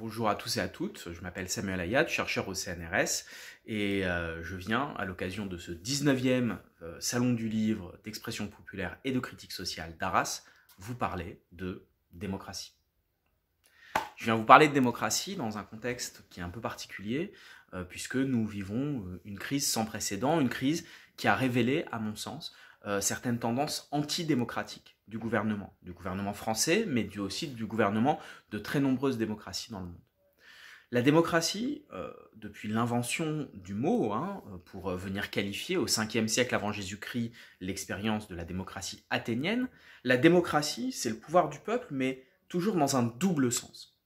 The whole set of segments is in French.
Bonjour à tous et à toutes, je m'appelle Samuel Ayad, chercheur au CNRS et je viens à l'occasion de ce 19e Salon du Livre d'expression populaire et de critique sociale d'Arras vous parler de démocratie. Je viens vous parler de démocratie dans un contexte qui est un peu particulier puisque nous vivons une crise sans précédent, une crise qui a révélé, à mon sens, certaines tendances antidémocratiques du gouvernement français, mais aussi du gouvernement de très nombreuses démocraties dans le monde. La démocratie, depuis l'invention du mot, pour venir qualifier au 5e siècle avant Jésus-Christ l'expérience de la démocratie athénienne, la démocratie, c'est le pouvoir du peuple, mais toujours dans un double sens.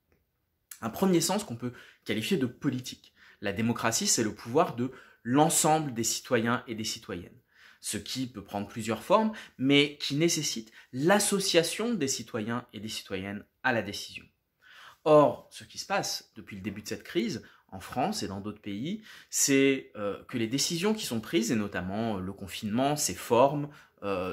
Un premier sens qu'on peut qualifier de politique. La démocratie, c'est le pouvoir de l'ensemble des citoyens et des citoyennes. Ce qui peut prendre plusieurs formes, mais qui nécessite l'association des citoyens et des citoyennes à la décision. Or, ce qui se passe depuis le début de cette crise, en France et dans d'autres pays, c'est que les décisions qui sont prises, et notamment le confinement, ses formes,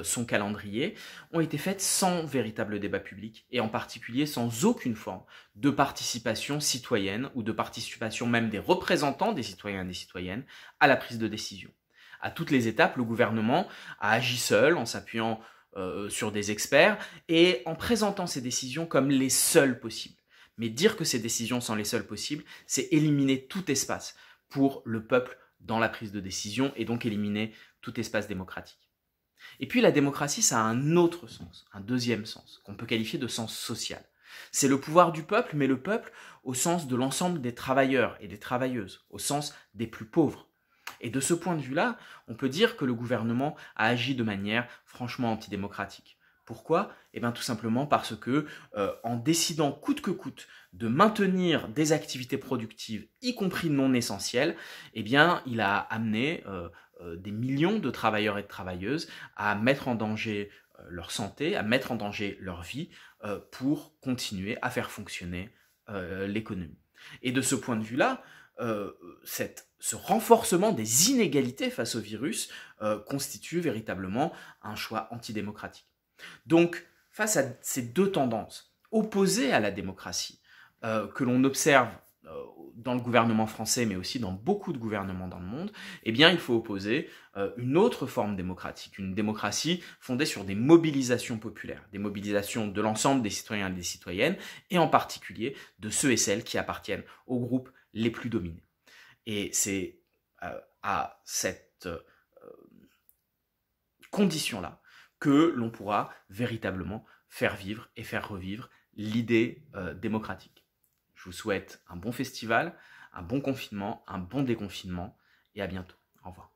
son calendrier, ont été faites sans véritable débat public, et en particulier sans aucune forme de participation citoyenne, ou de participation même des représentants des citoyens et des citoyennes à la prise de décision. À toutes les étapes, le gouvernement a agi seul, en s'appuyant sur des experts, et en présentant ces décisions comme les seules possibles. Mais dire que ces décisions sont les seules possibles, c'est éliminer tout espace pour le peuple dans la prise de décision et donc éliminer tout espace démocratique. Et puis la démocratie, ça a un autre sens, un deuxième sens, qu'on peut qualifier de sens social. C'est le pouvoir du peuple, mais le peuple au sens de l'ensemble des travailleurs et des travailleuses, au sens des plus pauvres. Et de ce point de vue-là, on peut dire que le gouvernement a agi de manière franchement antidémocratique. Pourquoi ? Eh bien tout simplement parce que, en décidant coûte que coûte de maintenir des activités productives, y compris non essentielles, eh bien il a amené des millions de travailleurs et de travailleuses à mettre en danger leur santé, à mettre en danger leur vie pour continuer à faire fonctionner l'économie. Et de ce point de vue-là, ce renforcement des inégalités face au virus constitue véritablement un choix antidémocratique. Donc, face à ces deux tendances opposées à la démocratie, que l'on observe dans le gouvernement français, mais aussi dans beaucoup de gouvernements dans le monde, eh bien, il faut opposer une autre forme démocratique, une démocratie fondée sur des mobilisations populaires, des mobilisations de l'ensemble des citoyens et des citoyennes, et en particulier de ceux et celles qui appartiennent aux groupes les plus dominés. Et c'est à cette condition-là que l'on pourra véritablement faire vivre et faire revivre l'idée démocratique. Je vous souhaite un bon festival, un bon confinement, un bon déconfinement et à bientôt. Au revoir.